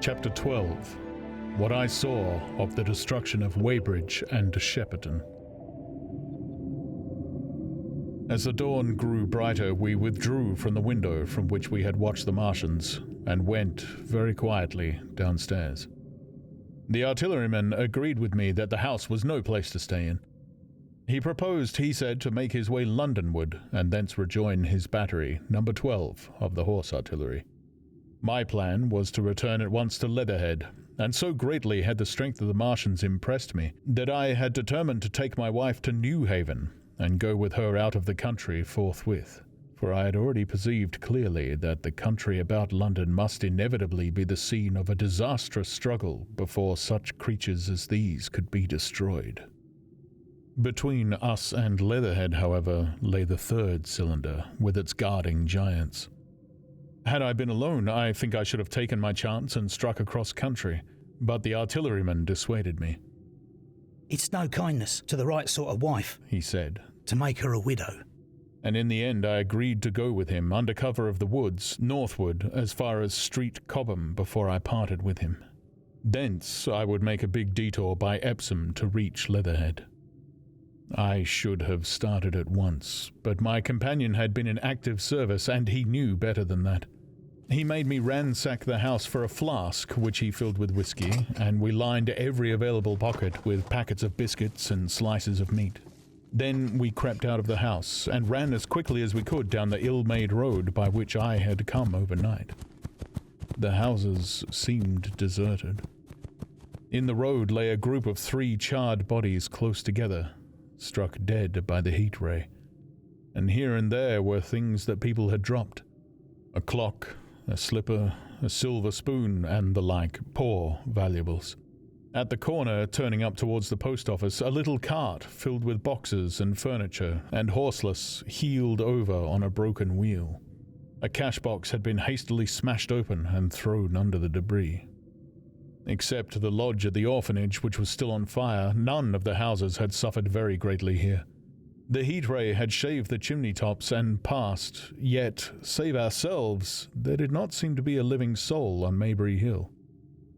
Chapter 12. What I Saw of the Destruction of Weybridge and Shepperton. As the dawn grew brighter, we withdrew from the window from which we had watched the Martians and went, very quietly, downstairs. The artilleryman agreed with me that the house was no place to stay in. He proposed, he said, to make his way Londonward and thence rejoin his battery, number 12 of the horse artillery. My plan was to return at once to Leatherhead, and so greatly had the strength of the Martians impressed me that I had determined to take my wife to New Haven and go with her out of the country forthwith, for I had already perceived clearly that the country about London must inevitably be the scene of a disastrous struggle before such creatures as these could be destroyed. Between us and Leatherhead, however, lay the third cylinder with its guarding giants. Had I been alone, I think I should have taken my chance and struck across country, but the artilleryman dissuaded me. "It's no kindness to the right sort of wife," he said, "to make her a widow." And in the end I agreed to go with him under cover of the woods, northward as far as Street Cobham before I parted with him. Thence I would make a big detour by Epsom to reach Leatherhead. I should have started at once, but my companion had been in active service and he knew better than that. He made me ransack the house for a flask which he filled with whiskey, and we lined every available pocket with packets of biscuits and slices of meat. Then we crept out of the house and ran as quickly as we could down the ill-made road by which I had come overnight. The houses seemed deserted. In the road lay a group of 3 charred bodies close together, struck dead by the heat ray, and here and there were things that people had dropped. A clock, a slipper, a silver spoon, and the like, poor valuables. At the corner, turning up towards the post office, a little cart filled with boxes and furniture, and horseless, heeled over on a broken wheel. A cash box had been hastily smashed open and thrown under the debris. Except the lodge at the orphanage, which was still on fire, none of the houses had suffered very greatly here. The heat ray had shaved the chimney tops and passed, yet, save ourselves, there did not seem to be a living soul on Maybury Hill.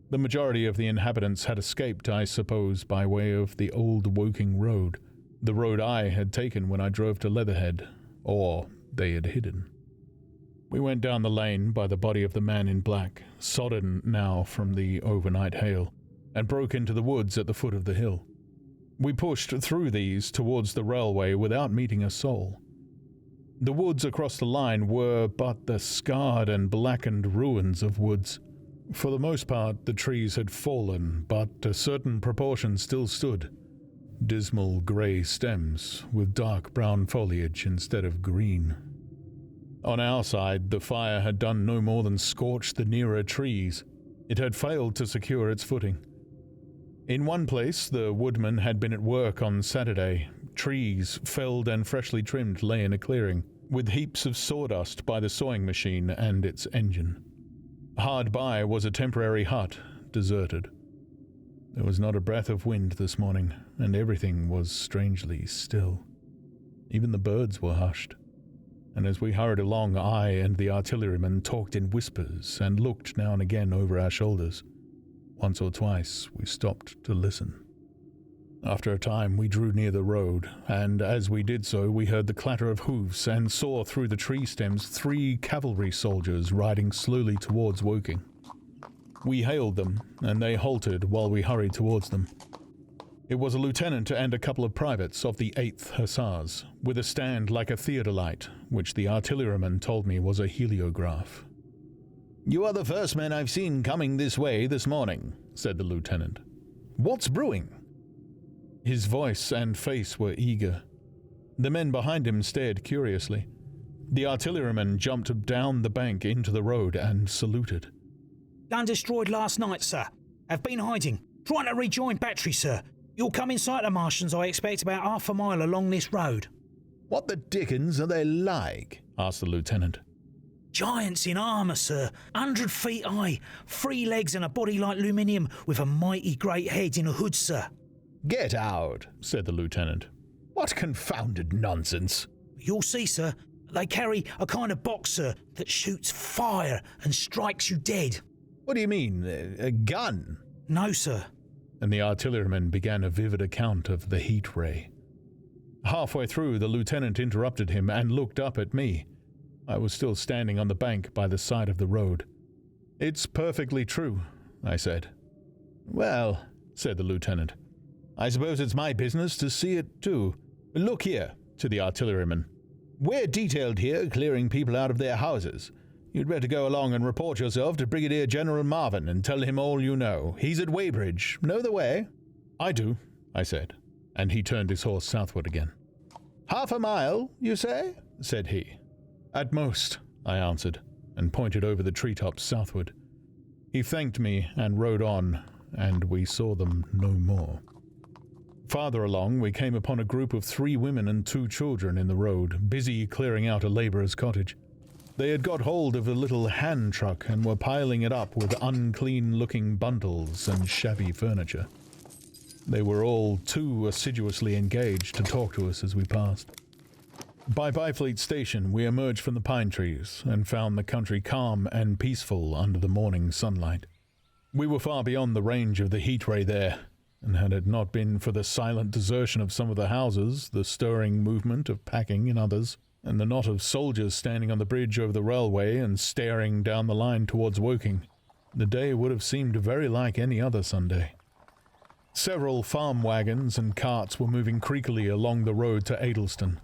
The majority of the inhabitants had escaped, I suppose, by way of the old Woking road, the road I had taken when I drove to Leatherhead, or they had hidden. We went down the lane by the body of the man in black, sodden now from the overnight hail, and broke into the woods at the foot of the hill. We pushed through these towards the railway without meeting a soul. The woods across the line were but the scarred and blackened ruins of woods. For the most part, the trees had fallen, but a certain proportion still stood. Dismal grey stems with dark brown foliage instead of green. On our side, the fire had done no more than scorch the nearer trees. It had failed to secure its footing. In one place, the woodman had been at work on Saturday. Trees, felled and freshly trimmed, lay in a clearing, with heaps of sawdust by the sawing machine and its engine. Hard by was a temporary hut, deserted. There was not a breath of wind this morning, and everything was strangely still. Even the birds were hushed. And as we hurried along, I and the artilleryman talked in whispers and looked now and again over our shoulders. Once or twice we stopped to listen. After a time we drew near the road, and as we did so we heard the clatter of hoofs and saw through the tree stems 3 cavalry soldiers riding slowly towards Woking. We hailed them, and they halted while we hurried towards them. It was a lieutenant and a couple of privates of the 8th Hussars, with a stand like a theodolite, which the artilleryman told me was a heliograph. "You are the first men I've seen coming this way this morning," said the lieutenant. "What's brewing?" His voice and face were eager. The men behind him stared curiously. The artilleryman jumped down the bank into the road and saluted. "Gun destroyed last night, sir. Have been hiding. Trying to rejoin battery, sir. You'll come in sight of Martians, I expect, about half a mile along this road." "What the dickens are they like?" asked the lieutenant. "Giants in armour, sir. 100 feet high. 3 legs and a body like aluminium, with a mighty great head in a hood, sir." "Get out," said the lieutenant. "What confounded nonsense." "You'll see, sir. They carry a kind of box, sir, that shoots fire and strikes you dead." What do you mean, a gun? No, sir. And the artilleryman began a vivid account of the heat ray. Halfway through, the lieutenant interrupted him and looked up at me. I was still standing on the bank by the side of the road. "It's perfectly true," I said. "Well," said the lieutenant, "I suppose it's my business to see it too. Look here," to the artilleryman. "We're detailed here clearing people out of their houses. You'd better go along and report yourself to Brigadier General Marvin and tell him all you know. He's at Weybridge. Know the way?" "I do," I said, and he turned his horse southward again. "Half a mile, you say?" said he. "At most," I answered, and pointed over the treetops southward. He thanked me and rode on, and we saw them no more. Farther along, we came upon a group of 3 women and 2 children in the road, busy clearing out a labourer's cottage. They had got hold of a little hand truck and were piling it up with unclean-looking bundles and shabby furniture. They were all too assiduously engaged to talk to us as we passed. By Byfleet station, we emerged from the pine trees and found the country calm and peaceful under the morning sunlight. We were far beyond the range of the heat ray there, and had it not been for the silent desertion of some of the houses, the stirring movement of packing in others, and the knot of soldiers standing on the bridge over the railway and staring down the line towards Woking, the day would have seemed very like any other Sunday. Several farm wagons and carts were moving creakily along the road to Adelston,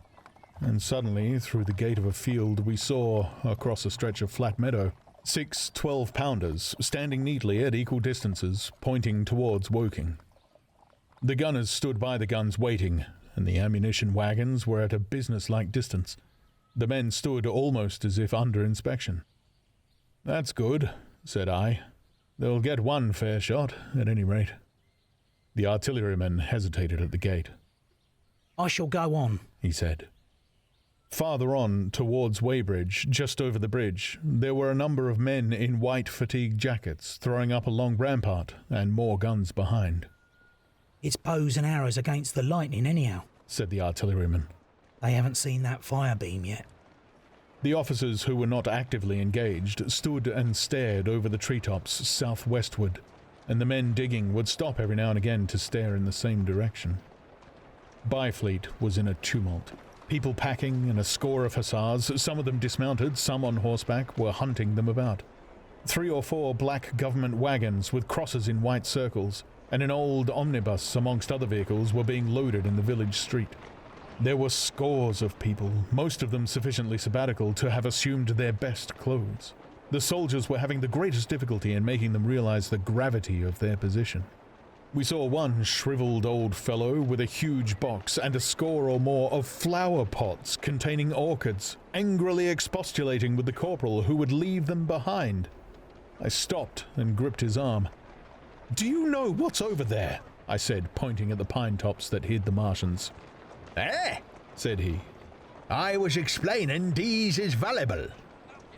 and suddenly, through the gate of a field, we saw, across a stretch of flat meadow, 6 12-pounders standing neatly at equal distances, pointing towards Woking. The gunners stood by the guns waiting, and the ammunition wagons were at a business-like distance. The men stood almost as if under inspection. "That's good," said I. "They'll get one fair shot, at any rate." The artilleryman hesitated at the gate. "I shall go on," he said. Farther on, towards Waybridge, just over the bridge, there were a number of men in white fatigue jackets throwing up a long rampart, and more guns behind. "It's bows and arrows against the lightning anyhow," said the artilleryman. "They haven't seen that fire beam yet." The officers who were not actively engaged stood and stared over the treetops southwestward, and the men digging would stop every now and again to stare in the same direction. Byfleet was in a tumult. People packing and a score of hussars, some of them dismounted, some on horseback, were hunting them about. 3 or 4 black government wagons with crosses in white circles, and an old omnibus amongst other vehicles were being loaded in the village street. There were scores of people, most of them sufficiently sabbatical to have assumed their best clothes. The soldiers were having the greatest difficulty in making them realize the gravity of their position. We saw one shriveled old fellow with a huge box and a score or more of flower pots containing orchids, angrily expostulating with the corporal who would leave them behind. I stopped and gripped his arm. "Do you know what's over there?" I said, pointing at the pine tops that hid the Martians. "Eh?" said he. "I was explaining these is valuable."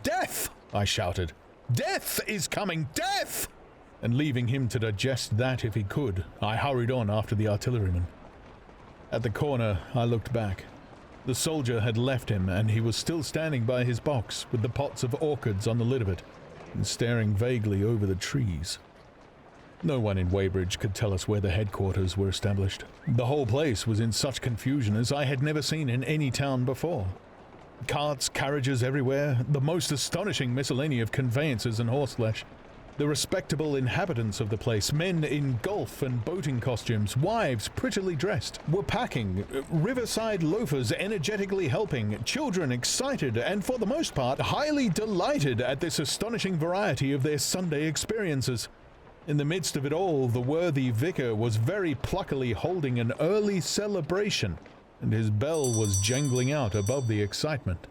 "Death!" I shouted. "Death is coming! Death!" And leaving him to digest that if he could, I hurried on after the artilleryman. At the corner, I looked back. The soldier had left him, and he was still standing by his box with the pots of orchids on the lid of it, and staring vaguely over the trees. No one in Weybridge could tell us where the headquarters were established. The whole place was in such confusion as I had never seen in any town before. Carts, carriages everywhere, the most astonishing miscellany of conveyances and horseflesh. The respectable inhabitants of the place, men in golf and boating costumes, wives prettily dressed, were packing, riverside loafers energetically helping, children excited and for the most part highly delighted at this astonishing variety of their Sunday experiences. In the midst of it all, the worthy vicar was very pluckily holding an early celebration, and his bell was jangling out above the excitement.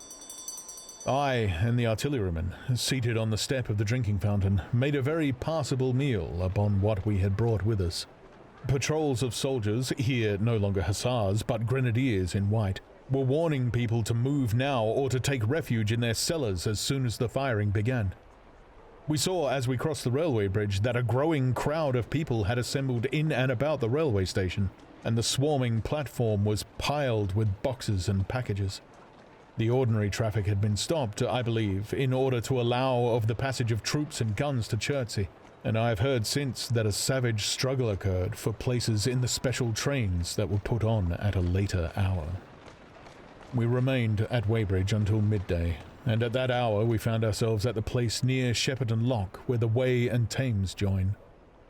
I and the artilleryman, seated on the step of the drinking fountain, made a very passable meal upon what we had brought with us. Patrols of soldiers, here no longer hussars but grenadiers in white, were warning people to move now or to take refuge in their cellars as soon as the firing began. We saw as we crossed the railway bridge that a growing crowd of people had assembled in and about the railway station, and the swarming platform was piled with boxes and packages. The ordinary traffic had been stopped, I believe, in order to allow of the passage of troops and guns to Chertsey, and I have heard since that a savage struggle occurred for places in the special trains that were put on at a later hour. We remained at Weybridge until midday, and at that hour we found ourselves at the place near Shepperton Lock where the Wey and Thames join.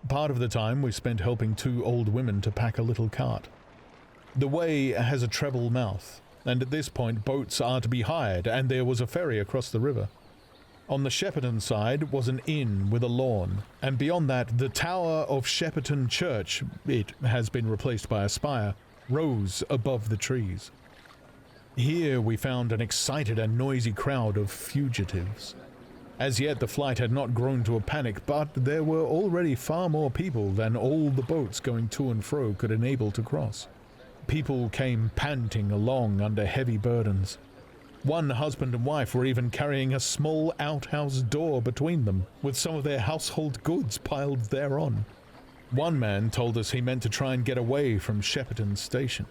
Part of the time we spent helping 2 old women to pack a little cart. The Wey has a treble mouth, and at this point boats are to be hired, and there was a ferry across the river. On the Shepperton side was an inn with a lawn, and beyond that the tower of Shepperton Church, it has been replaced by a spire, rose above the trees. Here we found an excited and noisy crowd of fugitives. As yet the flight had not grown to a panic, but there were already far more people than all the boats going to and fro could enable to cross. People came panting along under heavy burdens. One husband and wife were even carrying a small outhouse door between them, with some of their household goods piled thereon. One man told us he meant to try and get away from Shepperton Station.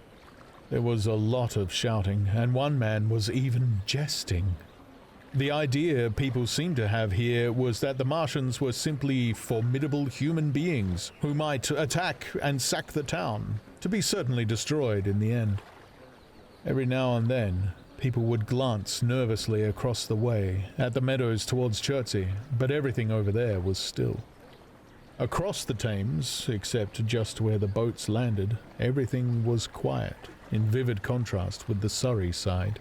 There was a lot of shouting, and one man was even jesting. The idea people seemed to have here was that the Martians were simply formidable human beings who might attack and sack the town, to be certainly destroyed in the end. Every now and then, people would glance nervously across the way at the meadows towards Chertsey, but everything over there was still. Across the Thames, except just where the boats landed, everything was quiet, in vivid contrast with the Surrey side.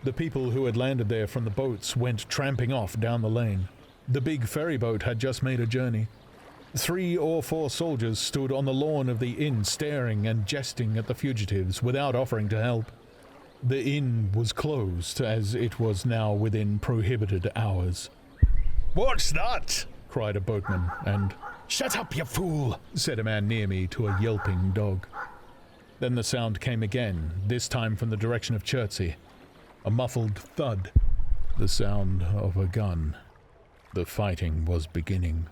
The people who had landed there from the boats went tramping off down the lane. The big ferry boat had just made a journey. 3 or 4 soldiers stood on the lawn of the inn staring and jesting at the fugitives without offering to help. The inn was closed, as it was now within prohibited hours. "What's that?" cried a boatman, and "Shut up, you fool!" said a man near me to a yelping dog. Then the sound came again, this time from the direction of Chertsey. A muffled thud, the sound of a gun. The fighting was beginning.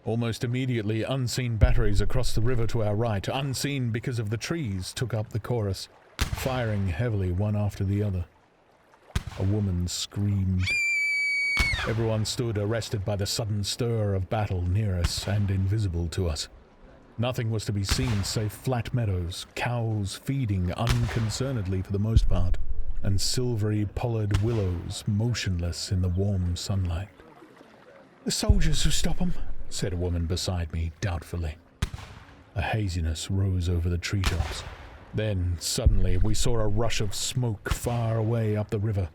Almost immediately, unseen batteries across the river to our right, unseen because of the trees, took up the chorus, firing heavily one after the other. A woman screamed. Everyone stood arrested by the sudden stir of battle near us and invisible to us. Nothing was to be seen save flat meadows, cows feeding unconcernedly for the most part, and silvery pollard willows motionless in the warm sunlight. "The soldiers who stop 'em," said a woman beside me doubtfully. A haziness rose over the treetops. Then, suddenly, we saw a rush of smoke far away up the river.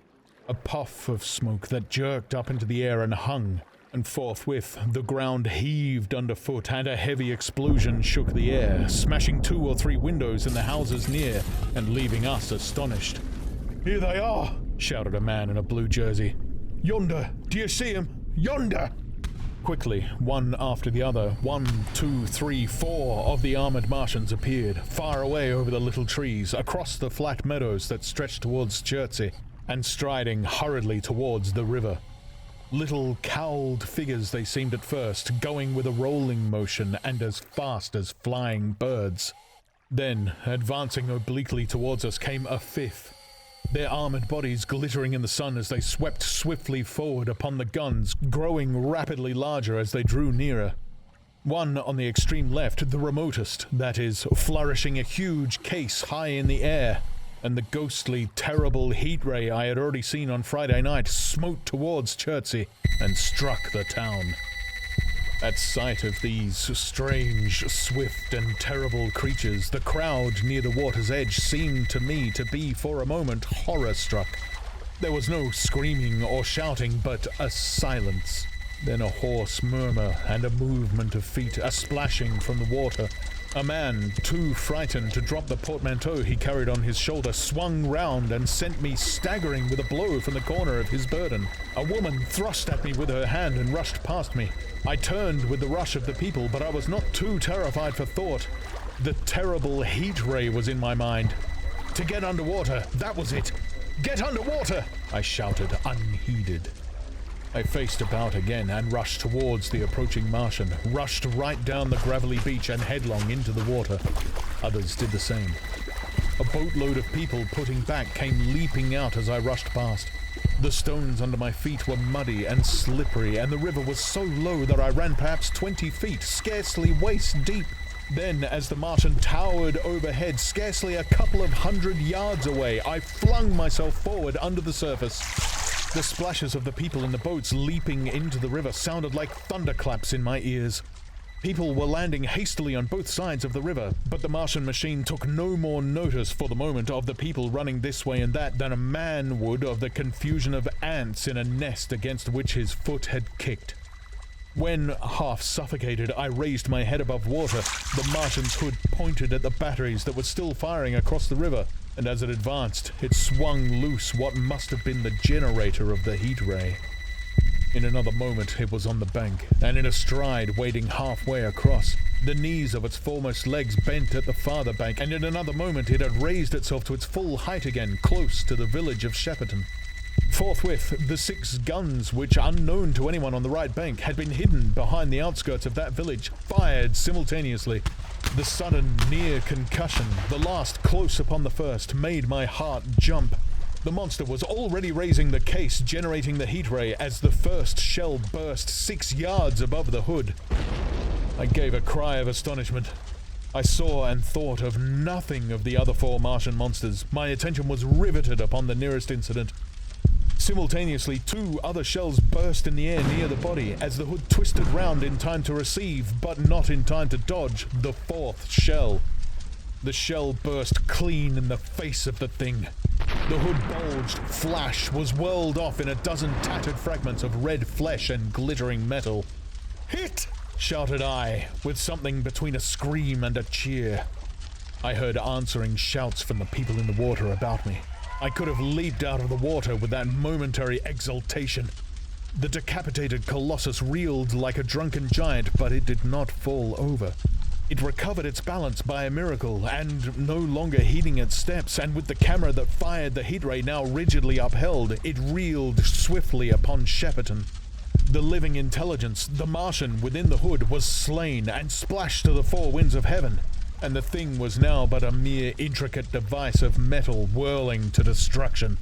A puff of smoke that jerked up into the air and hung, and forthwith the ground heaved underfoot and a heavy explosion shook the air, smashing 2 or 3 windows in the houses near and leaving us astonished. "Here they are!" shouted a man in a blue jersey. "Yonder! Do you see 'em? Yonder!" Quickly, one after the other, 1, 2, 3, 4 of the armored Martians appeared, far away over the little trees, across the flat meadows that stretched towards Chertsey, and striding hurriedly towards the river. Little cowled figures they seemed at first, going with a rolling motion and as fast as flying birds. Then, advancing obliquely towards us, came a 5th. Their armored bodies glittering in the sun as they swept swiftly forward upon the guns, growing rapidly larger as they drew nearer. One on the extreme left, the remotest, that is, flourishing a huge case high in the air, and the ghostly, terrible heat ray I had already seen on Friday night smote towards Chertsey and struck the town. At sight of these strange, swift, and terrible creatures, the crowd near the water's edge seemed to me to be, for a moment, horror-struck. There was no screaming or shouting, but a silence. Then a hoarse murmur and a movement of feet, a splashing from the water. A man, too frightened to drop the portmanteau he carried on his shoulder, swung round and sent me staggering with a blow from the corner of his burden. A woman thrust at me with her hand and rushed past me. I turned with the rush of the people, but I was not too terrified for thought. The terrible heat ray was in my mind. To get underwater, that was it. "Get underwater!" I shouted, unheeded. I faced about again and rushed towards the approaching Martian, rushed right down the gravelly beach and headlong into the water. Others did the same. A boatload of people putting back came leaping out as I rushed past. The stones under my feet were muddy and slippery, and the river was so low that I ran perhaps 20 feet, scarcely waist deep. Then, as the Martian towered overhead, scarcely a couple of 100 yards away, I flung myself forward under the surface. The splashes of the people in the boats leaping into the river sounded like thunderclaps in my ears. People were landing hastily on both sides of the river, but the Martian machine took no more notice for the moment of the people running this way and that than a man would of the confusion of ants in a nest against which his foot had kicked. When, half suffocated, I raised my head above water, the Martian's hood pointed at the batteries that were still firing across the river, and as it advanced, it swung loose what must have been the generator of the heat ray. In another moment, it was on the bank, and in a stride wading halfway across. The knees of its foremost legs bent at the farther bank, and in another moment it had raised itself to its full height again, close to the village of Shepperton. Forthwith, the 6 guns, which, unknown to anyone on the right bank, had been hidden behind the outskirts of that village, fired simultaneously. The sudden, near concussion, the last close upon the first, made my heart jump. The monster was already raising the case, generating the heat ray, as the first shell burst 6 yards above the hood. I gave a cry of astonishment. I saw and thought of nothing of the other 4 Martian monsters. My attention was riveted upon the nearest incident. Simultaneously, 2 other shells burst in the air near the body as the hood twisted round in time to receive, but not in time to dodge, the 4th shell. The shell burst clean in the face of the thing. The hood bulged, flash, was whirled off in a dozen tattered fragments of red flesh and glittering metal. "Hit!" shouted I, with something between a scream and a cheer. I heard answering shouts from the people in the water about me. I could have leaped out of the water with that momentary exultation. The decapitated colossus reeled like a drunken giant, but it did not fall over. It recovered its balance by a miracle, and no longer heeding its steps, and with the camera that fired the heat ray now rigidly upheld, it reeled swiftly upon Shepperton. The living intelligence, the Martian within the hood, was slain and splashed to the 4 winds of heaven. And the thing was now but a mere intricate device of metal whirling to destruction.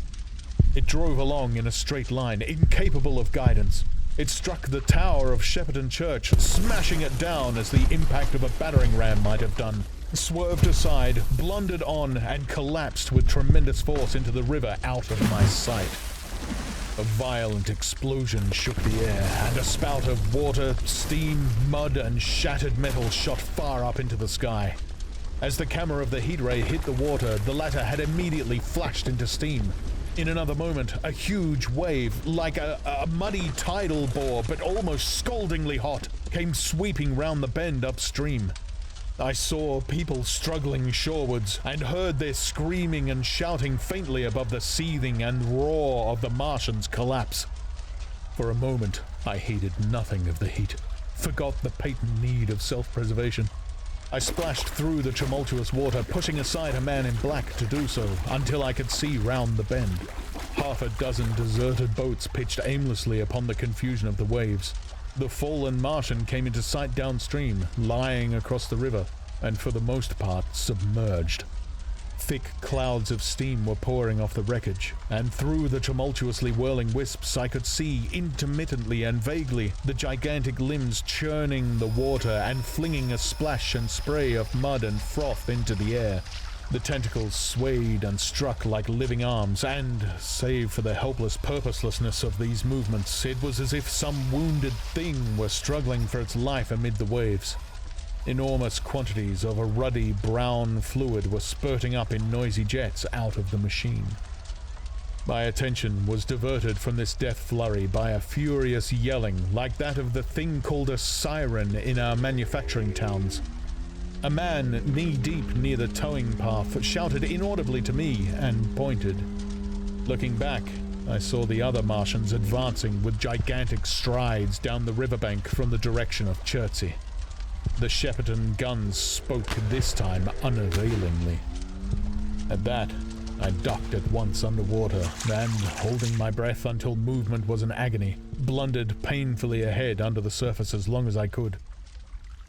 It drove along in a straight line, incapable of guidance. It struck the tower of Shepperton Church, smashing it down as the impact of a battering ram might have done, swerved aside, blundered on, and collapsed with tremendous force into the river out of my sight. A violent explosion shook the air, and a spout of water, steam, mud, and shattered metal shot far up into the sky. As the camera of the heat ray hit the water, the latter had immediately flashed into steam. In another moment, a huge wave, like a muddy tidal bore, but almost scaldingly hot, came sweeping round the bend upstream. I saw people struggling shorewards, and heard their screaming and shouting faintly above the seething and roar of the Martian's collapse. For a moment, I heeded nothing of the heat, forgot the patent need of self-preservation. I splashed through the tumultuous water, pushing aside a man in black to do so, until I could see round the bend. Half a dozen deserted boats pitched aimlessly upon the confusion of the waves. The fallen Martian came into sight downstream, lying across the river, and for the most part submerged. Thick clouds of steam were pouring off the wreckage, and through the tumultuously whirling wisps I could see, intermittently and vaguely, the gigantic limbs churning the water and flinging a splash and spray of mud and froth into the air. The tentacles swayed and struck like living arms, and, save for the helpless purposelessness of these movements, it was as if some wounded thing were struggling for its life amid the waves. Enormous quantities of a ruddy brown fluid were spurting up in noisy jets out of the machine. My attention was diverted from this death flurry by a furious yelling like that of the thing called a siren in our manufacturing towns. A man knee-deep near the towing path shouted inaudibly to me and pointed. Looking back, I saw the other Martians advancing with gigantic strides down the riverbank from the direction of Chertsey. The Shepperton guns spoke this time unavailingly. At that, I ducked at once underwater and, holding my breath until movement was an agony, blundered painfully ahead under the surface as long as I could.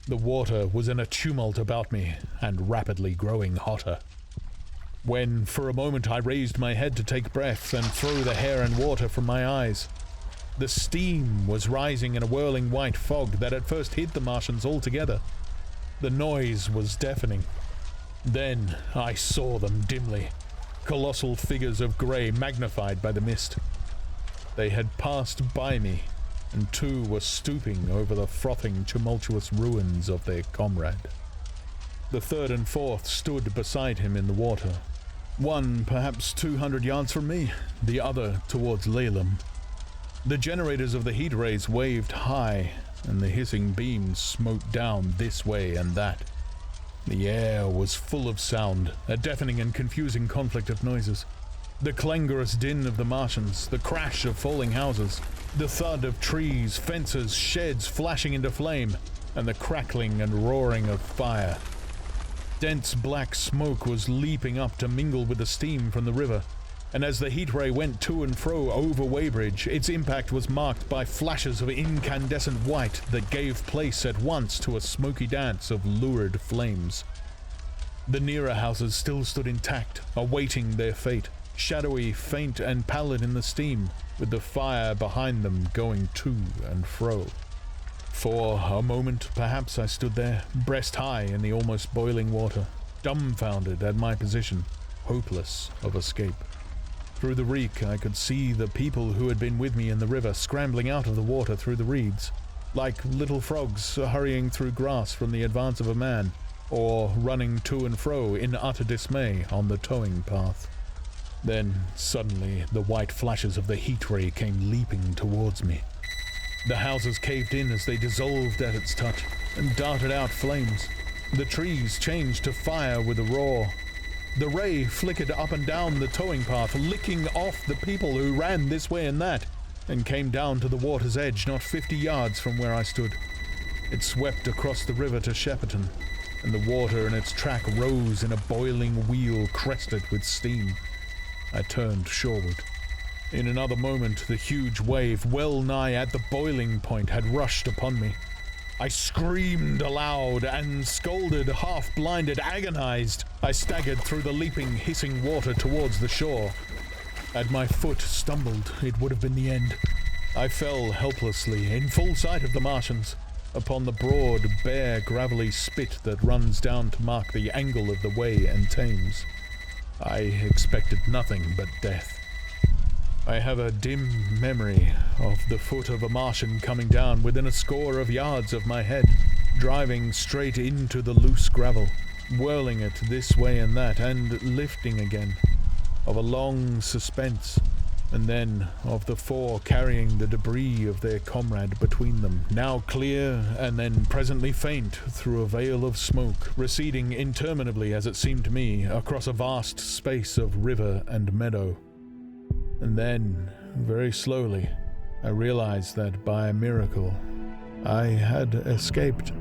The water was in a tumult about me and rapidly growing hotter. when for a moment I raised my head to take breath and throw the hair and water from my eyes. The steam was rising in a whirling white fog that at first hid the Martians altogether. The noise was deafening. Then I saw them dimly, colossal figures of grey magnified by the mist. They had passed by me, and two were stooping over the frothing, tumultuous ruins of their comrade. The third and fourth stood beside him in the water, one perhaps 200 yards from me, the other towards Laleham. The generators of the heat rays waved high, and the hissing beams smote down this way and that. The air was full of sound, a deafening and confusing conflict of noises. The clangorous din of the Martians, the crash of falling houses, the thud of trees, fences, sheds flashing into flame, and the crackling and roaring of fire. Dense black smoke was leaping up to mingle with the steam from the river, and as the heat ray went to and fro over Weybridge, its impact was marked by flashes of incandescent white that gave place at once to a smoky dance of lurid flames. The nearer houses still stood intact, awaiting their fate, shadowy, faint, and pallid in the steam, with the fire behind them going to and fro. For a moment, perhaps, I stood there, breast high in the almost boiling water, dumbfounded at my position, hopeless of escape. Through the reek, I could see the people who had been with me in the river scrambling out of the water through the reeds, like little frogs hurrying through grass from the advance of a man, or running to and fro in utter dismay on the towing path. Then, suddenly, the white flashes of the heat ray came leaping towards me. The houses caved in as they dissolved at its touch, and darted out flames. The trees changed to fire with a roar. The ray flickered up and down the towing path, licking off the people who ran this way and that, and came down to the water's edge not 50 yards from where I stood. It swept across the river to Shepperton, and the water in its track rose in a boiling wheel crested with steam. I turned shoreward. In another moment, the huge wave, well nigh at the boiling point, had rushed upon me. I screamed aloud and scolded, half-blinded, agonized. I staggered through the leaping, hissing water towards the shore. Had my foot stumbled, it would have been the end. I fell helplessly, in full sight of the Martians, upon the broad, bare, gravelly spit that runs down to mark the angle of the Wey and Thames. I expected nothing but death. I have a dim memory of the foot of a Martian coming down within a score of yards of my head, driving straight into the loose gravel, whirling it this way and that, and lifting again, of a long suspense, and then of the four carrying the debris of their comrade between them, now clear and then presently faint through a veil of smoke, receding interminably, as it seemed to me, across a vast space of river and meadow. And then, very slowly, I realized that by a miracle, I had escaped.